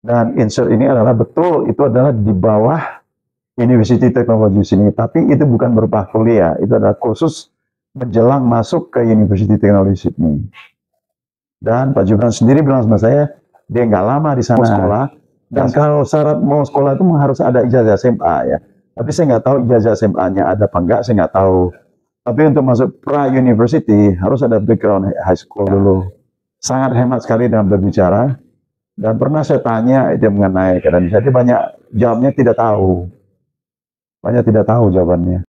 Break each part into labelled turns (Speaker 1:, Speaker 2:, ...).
Speaker 1: Dan insert ini adalah betul, itu adalah di bawah University Technology sini, tapi itu bukan berupa kuliah, itu adalah khusus menjelang masuk ke University Technology Sydney. Dan Pak Jubran sendiri bilang sama saya, dia nggak lama di sana sekolah, dan kalau syarat mau sekolah itu harus ada ijazah SMA ya. Tapi saya nggak tahu ijazah SMA-nya ada apa enggak, saya nggak tahu. Tapi untuk masuk pra-university harus ada background high school dulu. Sangat hemat sekali dalam berbicara. Dan pernah saya tanya dia mengenai keadaan saya, dia banyak jawabnya tidak tahu. Banyak tidak tahu jawabannya.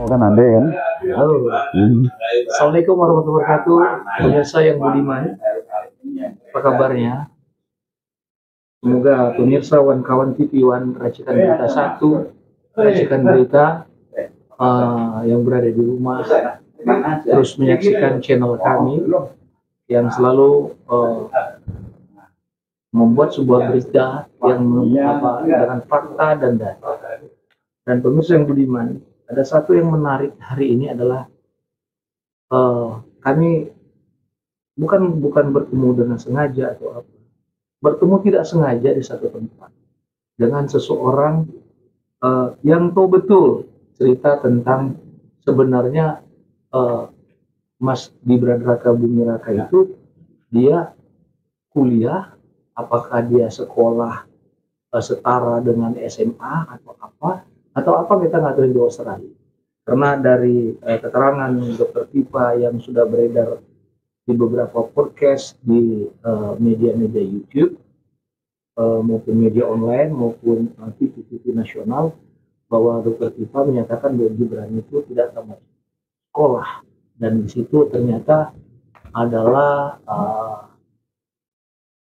Speaker 1: Kan Ande kan?
Speaker 2: Halo. Assalamualaikum warahmatullahi wabarakatuh. Pemirsa yang budiman, apa kabarnya? Semoga pemirsa kawan TV One Racikan Berita 1, Racikan Berita yang berada di rumah terus menyaksikan channel kami yang selalu membuat sebuah berita yang dengan fakta dan data. Dan pemirsa yang budiman, ada satu yang menarik hari ini adalah kami bukan bertemu dengan sengaja atau apa, bertemu tidak sengaja di satu tempat dengan seseorang yang tahu betul cerita tentang sebenarnya Mas Gibran Raka-Buming Raka itu dia kuliah, apakah dia sekolah setara dengan SMA atau apa kita nggak tahu di Australia. Karena dari keterangan Dr. Tipa yang sudah beredar di beberapa podcast di media-media YouTube maupun media online maupun TV nasional, bahwa Dr. Tipa menyatakan bahwa Gibran itu tidak tamat sekolah, dan di situ ternyata adalah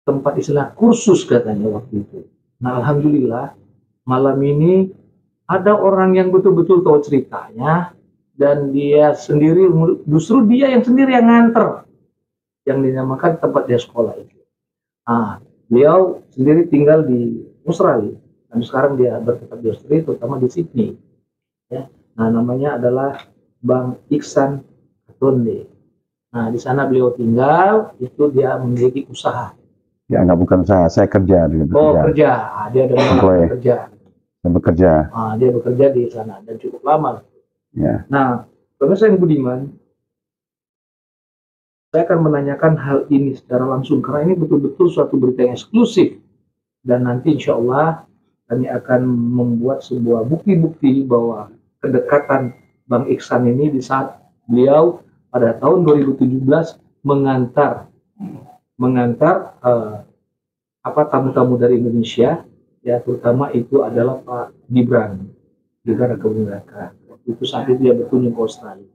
Speaker 2: tempat istilah kursus katanya waktu itu. Nah, alhamdulillah malam ini ada orang yang betul-betul tahu ceritanya, dan dia sendiri, justru dia yang sendiri yang nganter, yang dinamakan tempat dia sekolah itu. Nah, beliau sendiri tinggal di Australia, dan sekarang dia bertetap di Australia, terutama di Sydney. Ya. Nah, namanya adalah Bang Iksan Katonde. Nah, di sana beliau tinggal, itu dia memiliki usaha.
Speaker 1: Ya, nggak, bukan saya kerja.
Speaker 2: Kerja. Dia ada kerja.
Speaker 1: Bekerja.
Speaker 2: Dia bekerja di sana dan cukup lama.
Speaker 1: Ya.
Speaker 2: Nah, pemirsa yang budiman, saya akan menanyakan hal ini secara langsung karena ini betul-betul suatu berita yang eksklusif, dan nanti insya Allah kami akan membuat sebuah bukti-bukti bahwa kedekatan Bang Iksan ini di saat beliau pada tahun 2017 mengantar tamu-tamu dari Indonesia. Ya, terutama itu adalah Pak Gibran Raka-Buming Raka. Itu saat itu dia berkunjung ke Australia.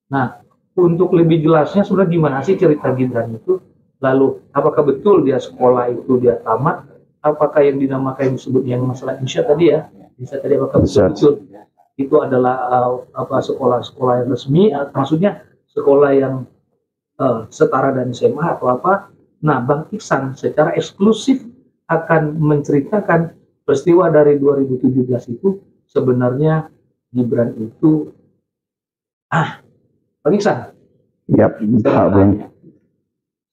Speaker 2: Nah, untuk lebih jelasnya sudah gimana sih cerita Gibran itu? Lalu, apakah betul dia sekolah itu dia tamat? Apakah yang dinamakan yang disebut yang masalah insya tadi ya? Insya tadi apakah betul itu adalah sekolah-sekolah yang resmi? Maksudnya sekolah yang setara dan SMA atau apa? Nah, Bang Iksan secara eksklusif akan menceritakan peristiwa dari 2017 itu sebenarnya Gibran itu Bang Iksan.
Speaker 1: Ya, Bang.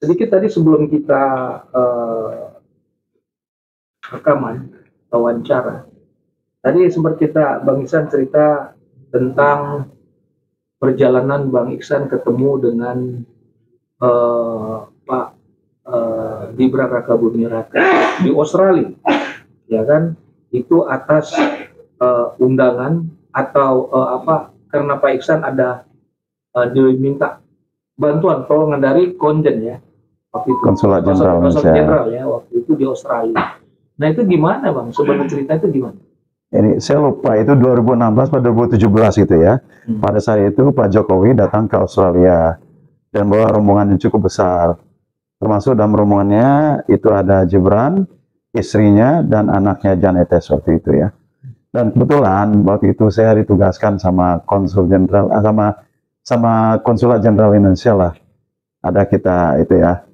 Speaker 2: Sedikit tadi sebelum kita rekaman wawancara. Tadi sempat Bang Iksan cerita tentang perjalanan Bang Iksan ketemu dengan Pak Gibran Raka-Buming Raka di Australia, ya kan? Itu atas undangan atau karena Pak Iksan ada diminta bantuan tolongan dari konjen ya, waktu itu
Speaker 1: Konsulat Jenderal
Speaker 2: ya waktu itu di Australia. Nah itu gimana bang? Sebenarnya cerita itu gimana?
Speaker 1: Ini saya lupa itu 2016 atau 2017 gitu ya. Pada saat itu Pak Jokowi datang ke Australia dan bawa rombongan yang cukup besar. Termasuk dalam rombongannya itu ada Gibran, istrinya, dan anaknya Jan Etes waktu itu ya. Dan kebetulan waktu itu saya ditugaskan sama konsul jenderal, sama konsulat jenderal Indonesia lah. Ada kita itu ya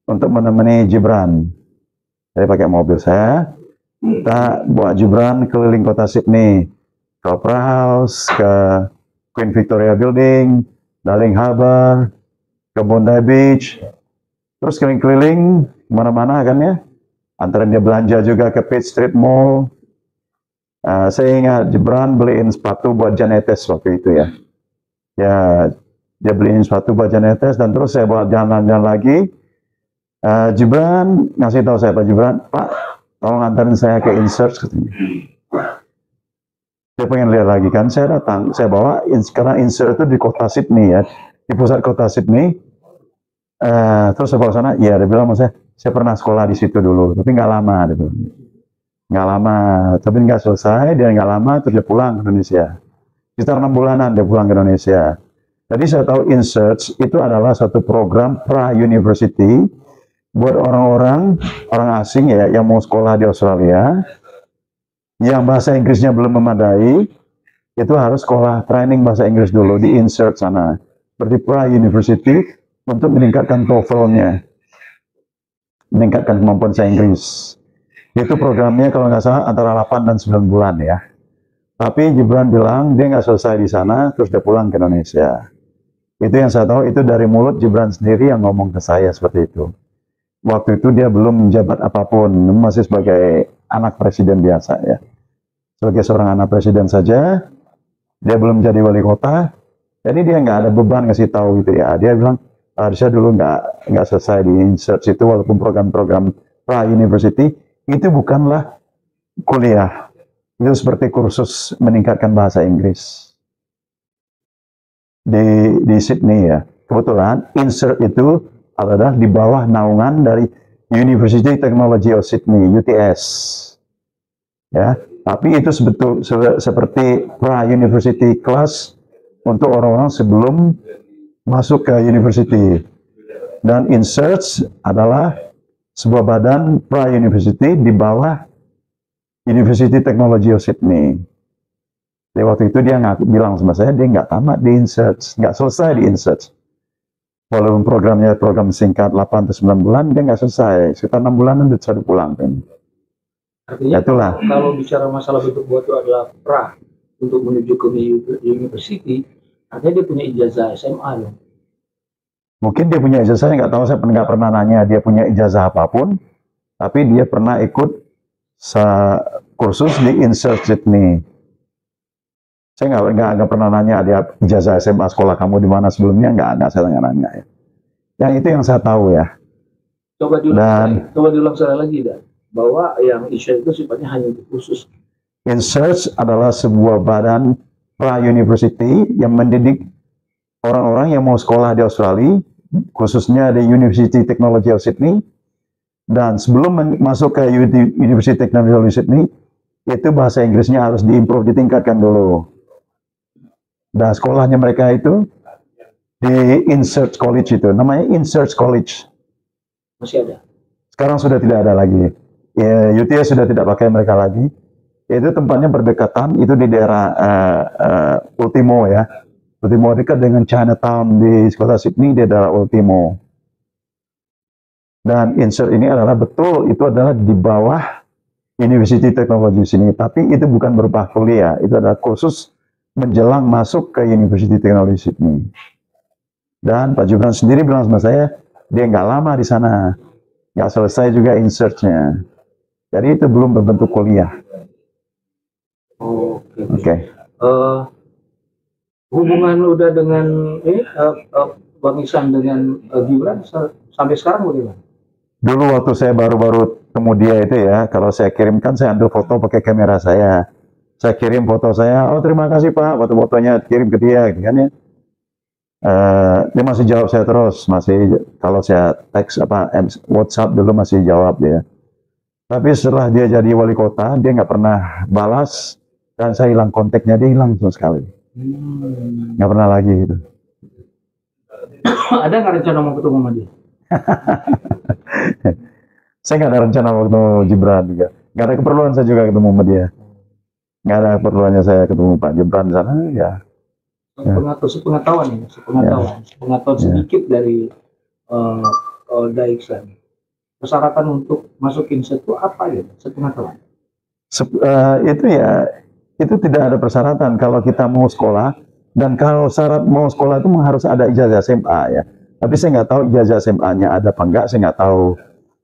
Speaker 1: untuk menemani Gibran. Saya pakai mobil saya, kita bawa Gibran keliling kota Sydney, ke Opera House, ke Queen Victoria Building, Darling Harbour, ke Bondi Beach, terus keliling-keliling kemana-mana kan ya. Antara dia belanja juga ke Pitt Street Mall. Saya ingat Gibran beliin sepatu buat Jan Etes waktu itu ya. Ya, dia beliin sepatu buat Jan Etes dan terus saya bawa jalan-jalan lagi. Gibran ngasih tahu saya, Pak Gibran, Pak, tolong antarin saya ke Insert katanya. Dia pengen lihat lagi kan, saya datang, saya bawa, karena Insert itu di kota Sydney ya, di pusat kota Sydney. Terus saya bawa sana, ya dia bilang sama saya pernah sekolah di situ dulu, tapi nggak lama, dia bilang. Nggak lama, tapi nggak selesai, dia nggak lama, terus dia pulang ke Indonesia. Sekitar 6 bulanan dia pulang ke Indonesia. Jadi saya tahu Insert itu adalah satu program pra-university buat orang asing ya yang mau sekolah di Australia, yang bahasa Inggrisnya belum memadai, itu harus sekolah training bahasa Inggris dulu di Insert sana, seperti pra-university untuk meningkatkan TOEFL-nya, meningkatkan kemampuan bahasa Inggris. Itu programnya kalau nggak salah antara 8 dan 9 bulan ya. Tapi Gibran bilang dia nggak selesai di sana, terus dia pulang ke Indonesia. Itu yang saya tahu, itu dari mulut Gibran sendiri yang ngomong ke saya seperti itu. Waktu itu dia belum menjabat apapun, masih sebagai anak presiden biasa ya. Sebagai seorang anak presiden saja, dia belum jadi wali kota, jadi dia nggak ada beban ngasih tahu itu ya. Dia bilang, harusnya dulu nggak selesai di Insert itu, walaupun program-program pra-university, itu bukanlah kuliah. Itu seperti kursus meningkatkan bahasa Inggris. Di Sydney ya. Kebetulan Insert itu adalah di bawah naungan dari University Technology of Sydney, UTS. Ya, tapi itu seperti pra-university class untuk orang-orang sebelum masuk ke university. Dan Insert adalah sebuah badan pra-university di bawah University Technology of Sydney. Jadi waktu itu dia bilang sama saya, dia nggak tamat di Insert, nggak selesai di Insert. Walaupun programnya program singkat 8 atau 9 bulan, dia nggak selesai. Sekitar 6 bulanan dia sudah pulang.
Speaker 2: Artinya itulah. Kalau bicara masalah bentuk buat itu adalah pra untuk menuju ke university, artinya dia punya ijazah SMA ya.
Speaker 1: Mungkin dia punya ijazah, nggak tahu, saya nggak pernah nanya dia punya ijazah apapun, tapi dia pernah ikut kursus di Insert Sydney. Saya nggak pernah nanya dia ijazah SMA sekolah kamu di mana sebelumnya, nggak saya nanya ya. Yang itu yang saya tahu ya.
Speaker 2: Coba diulang sekali lagi dah, bahwa yang Insert itu sifatnya hanya untuk khusus.
Speaker 1: Insert adalah sebuah badan pra-university yang mendidik orang-orang yang mau sekolah di Australia, khususnya di University Technology of Sydney. Dan sebelum masuk ke University Technology of Sydney, itu bahasa Inggrisnya harus diimprove, ditingkatkan dulu. Dan sekolahnya mereka itu di Insert College itu, namanya Insert College.
Speaker 2: Masih ada?
Speaker 1: Sekarang sudah tidak ada lagi. Ya, UTS sudah tidak pakai mereka lagi. Itu tempatnya berdekatan, itu di daerah Ultimo ya. Ultimo dekat dengan Chinatown di kota Sydney, di daerah Ultimo. Dan Insert ini adalah itu adalah di bawah University Technology sini, tapi itu bukan berupa kuliah, itu adalah kursus menjelang masuk ke University Technology Sydney. Dan Pak Gibran sendiri bilang sama saya, dia nggak lama di sana, nggak selesai juga Insert-nya. Jadi itu belum berbentuk kuliah.
Speaker 2: Oke. Hubungan udah dengan Bang Ihsan dengan Gibran sampai sekarang bagaimana?
Speaker 1: Dulu waktu saya baru-baru temu dia itu ya, kalau saya kirimkan, saya ambil foto pakai kamera saya. Saya kirim foto saya, oh terima kasih Pak, foto-fotonya kirim ke dia, gitu kan ya. Dia masih jawab saya terus, masih kalau saya teks WhatsApp dulu masih jawab dia. Tapi setelah dia jadi wali kota, dia nggak pernah balas, dan saya hilang kontaknya, dia hilang sama sekali. Nggak pernah lagi gitu.
Speaker 2: Ada nggak rencana mau ketemu sama dia?
Speaker 1: Saya nggak ada rencana mau ketemu Gibran juga. Nggak ada keperluan saya juga ketemu sama dia. Nggak ada keperluannya saya ketemu Pak Gibran di sana, ya.
Speaker 2: Sepengetahuan sedikit dari Daiksan. Persyaratan untuk masuk INSET itu apa ya? Sepengetahuan.
Speaker 1: Itu ya, itu tidak ada persyaratan kalau kita mau sekolah, dan kalau syarat mau sekolah itu harus ada ijazah SMA ya. Tapi saya nggak tahu ijazah SMA-nya ada apa enggak, saya nggak tahu.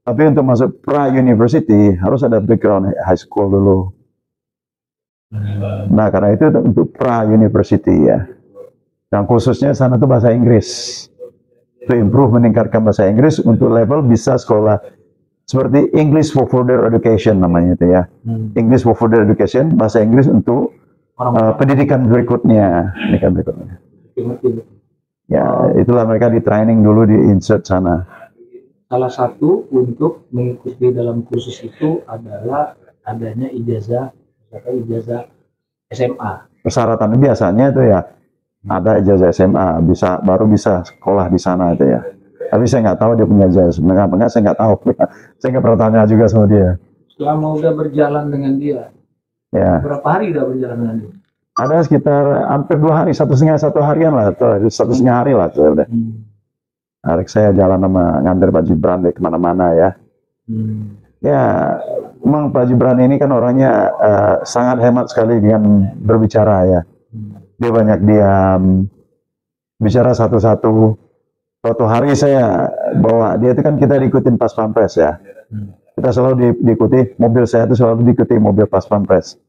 Speaker 1: Tapi untuk masuk pra-university harus ada background high school dulu. Nah, karena itu untuk pra-university ya. Dan khususnya sana itu bahasa Inggris. To improve, meningkatkan bahasa Inggris untuk level bisa sekolah seperti English for Further Education namanya itu ya. English for Further Education, bahasa Inggris untuk pendidikan berikutnya. Ya, itulah mereka di training dulu di INSET sana.
Speaker 2: Salah satu untuk mengikuti dalam kursus itu adalah adanya ijazah SMA. Persyaratan
Speaker 1: biasanya itu ya ada ijazah SMA, baru bisa sekolah di sana itu ya. Tapi saya nggak tahu dia punya ijazah, enggak saya nggak tahu. Saya nggak pernah tanya juga sama dia.
Speaker 2: Selama udah berjalan dengan dia, ya. Berapa hari udah berjalan dengan dia?
Speaker 1: Ada sekitar hampir 2 hari, satu harian lah, 1,5 hari lah. Udah. Hari saya jalan sama nganter Pak Gibran deh kemana-mana ya. Ya, memang Pak Gibran ini kan orangnya sangat hemat sekali dengan berbicara ya. Dia banyak diam, bicara satu-satu. Suatu hari saya bawa dia itu kan kita diikutin pas pampres ya. Kita selalu diikuti, mobil saya itu selalu diikuti mobil pas pampres.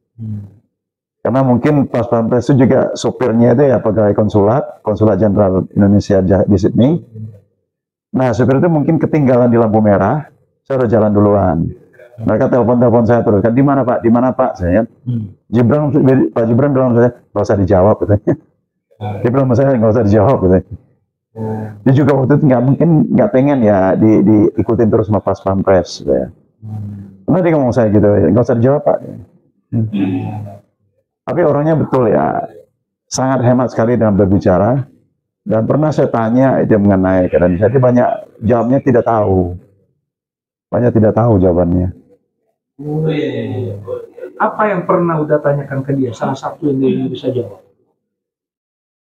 Speaker 1: Karena mungkin pas pampres itu juga sopirnya itu ya pegawai konsulat jenderal Indonesia di Sydney. Nah, sopir itu mungkin ketinggalan di lampu merah, saya udah jalan duluan. Mereka telepon saya terus, kan di mana Pak? Di mana Pak? Saya Pak Gibran bilang saya, nggak usah dijawab katanya. Dia bilang sama saya nggak usah dijawab katanya. Dia juga waktu itu nggak pengen ya diikutin terus sama pas pampres ya. Karena dia ngomong saya gitu, nggak usah dijawab Pak. Tapi orangnya betul ya, sangat hemat sekali dalam berbicara. Dan pernah saya tanya dia mengenai keadaan saya, dia banyak jawabnya tidak tahu. Banyak tidak tahu jawabannya.
Speaker 2: Apa yang pernah udah tanyakan ke dia? Salah satu yang dia bisa jawab.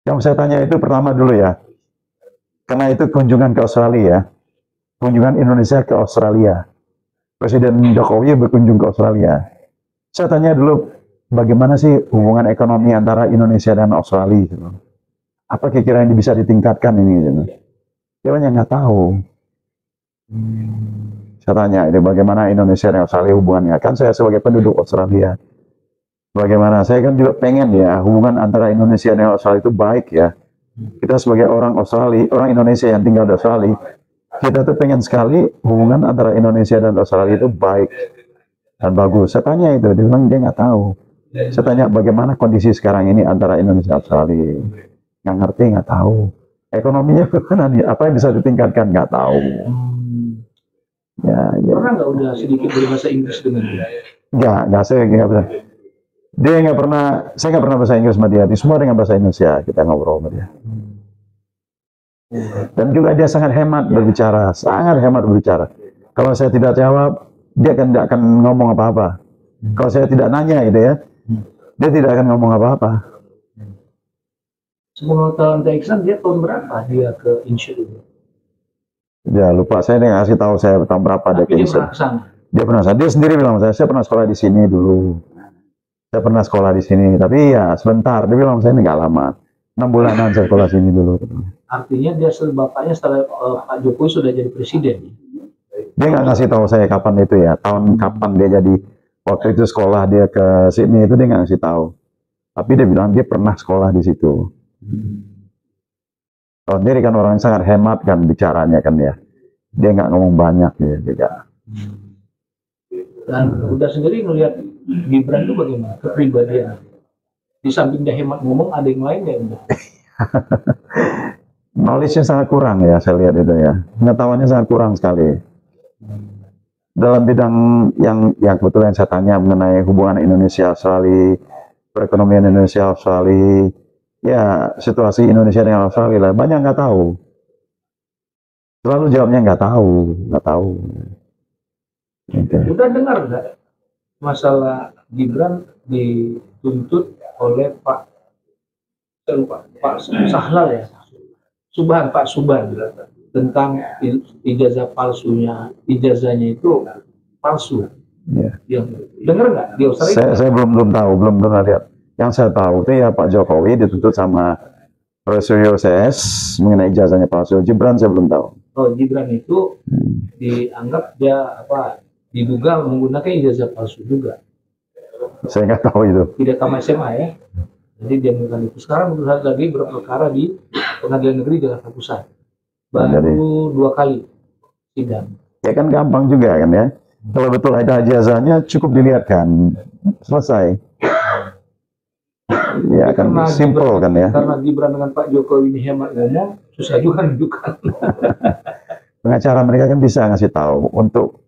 Speaker 1: Yang saya tanya itu pertama dulu ya, karena itu kunjungan ke Australia, kunjungan Indonesia ke Australia. Presiden Jokowi berkunjung ke Australia. Saya tanya dulu, bagaimana sih hubungan ekonomi antara Indonesia dan Australia? Gitu. Apa kira-kira yang bisa ditingkatkan ini? Gitu. Dia banyak nggak tahu. Saya tanya, ini bagaimana Indonesia dan Australia hubungannya? Kan saya sebagai penduduk Australia, bagaimana? Saya kan juga pengen ya hubungan antara Indonesia dan Australia itu baik ya. Kita sebagai orang Australia, orang Indonesia yang tinggal di Australia, kita tuh pengen sekali hubungan antara Indonesia dan Australia itu baik dan bagus. Saya tanya itu, dia bilang dia nggak tahu. Saya tanya bagaimana kondisi sekarang ini antara Indonesia dan Australia, nggak ngerti, nggak tahu. Ekonominya bagaimana nih? Apa yang bisa ditingkatkan? Nggak tahu. Ya.
Speaker 2: Pernah nggak udah sedikit berbahasa Inggris dengan dia?
Speaker 1: Nggak, saya nggak pernah. Dia nggak pernah, saya nggak pernah bahasa Inggris sama dia. Semua dengan bahasa Indonesia kita ngobrol sama dia. Dan juga dia sangat hemat berbicara, sangat hemat berbicara. Kalau saya tidak jawab, dia tidak akan ngomong apa-apa. Kalau saya tidak nanya gitu ya, dia tidak akan ngomong apa-apa.
Speaker 2: Sebelum tahun Daiksan, dia tahun berapa dia ke INSET itu?
Speaker 1: Ya lupa, saya nggak kasih tahu saya tahun berapa dia ke INSET. Dia pernah, dia sendiri bilang saya pernah sekolah di sini dulu. Saya pernah sekolah di sini, tapi ya sebentar. Dia bilang saya ini nggak lama, 6 bulanan saya sekolah sini dulu.
Speaker 2: Artinya dia bapaknya setelah Pak Jokowi sudah jadi presiden.
Speaker 1: Dia nggak ngasih tahu saya kapan itu ya, tahun kapan dia jadi. Waktu itu sekolah dia ke Sydney itu dia nggak ngasih tahu. Tapi dia bilang dia pernah sekolah di situ. Kalau dia kan orang yang sangat hemat kan bicaranya kan ya. Dia nggak ngomong banyak ya juga.
Speaker 2: Dan udah sendiri ngelihat Gibran itu bagaimana kepribadian? Di samping dia hemat ngomong, ada yang lain ya?
Speaker 1: Knowledge-nya sangat kurang ya, saya lihat itu ya. Pengetahuannya sangat kurang sekali. dalam bidang yang kebetulan saya tanya mengenai hubungan Indonesia Australia, perekonomian Indonesia Australia, ya situasi Indonesia dengan Australia lah, banyak nggak tahu. Selalu jawabnya nggak tahu, nggak tahu. Gitu.
Speaker 2: Udah dengar nggak masalah Gibran dituntut oleh Pak Sahlal ya, Pak Subhan tentang ijazah palsunya, ijazahnya itu palsu.
Speaker 1: Ya.
Speaker 2: Dengar nggak di Australia?
Speaker 1: Saya belum tahu, belum pernah lihat. Yang saya tahu itu ya Pak Jokowi dituntut sama Profesor CS mengenai ijazahnya palsu. Gibran saya belum tahu.
Speaker 2: Oh, Gibran itu dianggap dia diduga menggunakan ijazah palsu juga.
Speaker 1: Saya nggak tahu itu.
Speaker 2: Tidak tamat SMA ya. Jadi dia menggunakan itu. Sekarang lagi berperkara di Pengadilan Negeri Jakarta Pusat. Baru 2 kali sidang.
Speaker 1: Ya kan gampang juga kan ya. Kalau betul ada ijazahnya cukup dilihat kan. Selesai. Ya kan simple kan ya.
Speaker 2: Karena Gibran dengan Pak Jokowi ini hemat ngomong, susah juga nunjukkan.
Speaker 1: Pengacara mereka kan bisa ngasih tahu untuk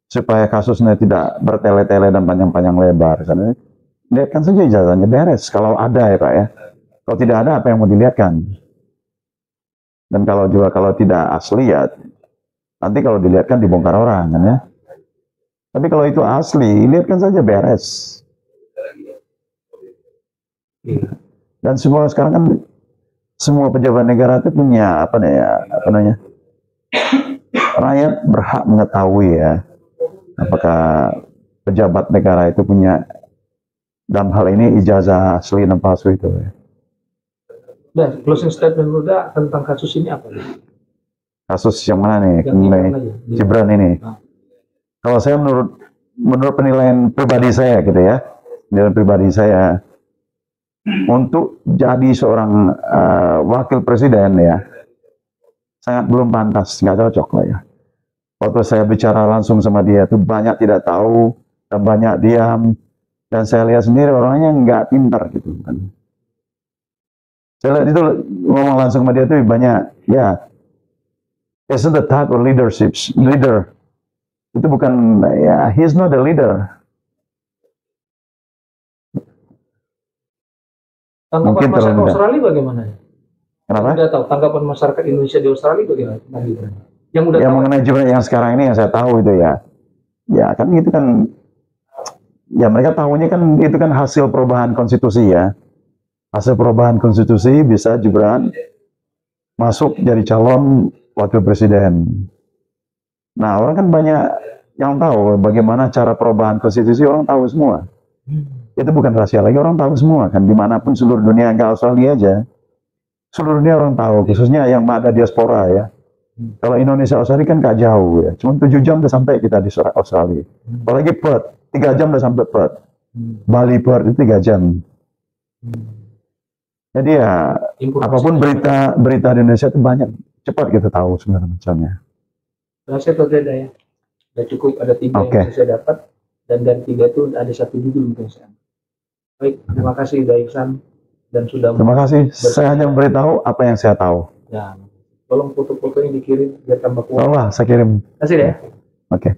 Speaker 1: supaya kasusnya tidak bertele-tele dan panjang-panjang lebar. Karena lihatkan saja ijazahnya beres. Kalau ada ya Pak ya. Kalau tidak ada apa yang mau dilihatkan. Dan kalau tidak asli ya nanti kalau dilihatkan dibongkar orang kan ya. Tapi kalau itu asli, lihatkan saja beres. Dan semua sekarang kan semua pejabat negara itu punya apa namanya? Rakyat berhak mengetahui ya apakah pejabat negara itu punya dalam hal ini ijazah asli dan palsu itu ya.
Speaker 2: Dan closing statement Ruda tentang kasus ini apa?
Speaker 1: Kasus yang mana nih? Gibran ini.
Speaker 2: Nah.
Speaker 1: Kalau saya menurut penilaian pribadi saya gitu ya, penilaian pribadi saya untuk jadi seorang wakil presiden ya sangat belum pantas, nggak cocok lah ya. Waktu saya bicara langsung sama dia tuh banyak tidak tahu dan banyak diam, dan saya lihat sendiri orangnya nggak pintar gitu kan. Saya lihat itu ngomong langsung sama dia tuh banyak ya. It's not the type of leader. Itu bukan ya, he's not a leader.
Speaker 2: Tanggapan masyarakat Australia bagaimana?
Speaker 1: Kenapa?
Speaker 2: Sudah tahu tanggapan masyarakat Indonesia di Australia bagaimana? Yang udah
Speaker 1: yang mengenai Gibran yang sekarang ini yang saya tahu itu ya, ya kan itu kan, ya mereka tahunya kan itu kan hasil perubahan konstitusi ya, hasil perubahan konstitusi bisa Gibran masuk jadi calon wakil presiden. Nah orang kan banyak yang tahu bagaimana cara perubahan konstitusi, orang tahu semua. Itu bukan rahasia lagi, orang tahu semua kan, dimanapun seluruh dunia, nggak Australia aja, seluruh dunia orang tahu, khususnya yang ada diaspora ya. Kalau Indonesia Australia kan nggak jauh ya, cuma 7 jam udah sampai kita di Australia. Apalagi Perth, 3 jam udah sampai Perth. Bali Perth itu 3 jam. Jadi ya apapun berita di Indonesia itu banyak, cepat kita tahu segala macamnya.
Speaker 2: Saya berbeda ya, sudah cukup ada 3 yang saya dapat, dan dari 3 itu ada 1 judul mungkin saya. Baik, terima kasih Daiksan dan sudah.
Speaker 1: Terima kasih. Saya hanya memberitahu apa yang saya tahu.
Speaker 2: Ya, tolong foto-fotonya dikirim biar tambah kuat.
Speaker 1: Oh, saya kirim.
Speaker 2: Kasih ya.
Speaker 1: Oke.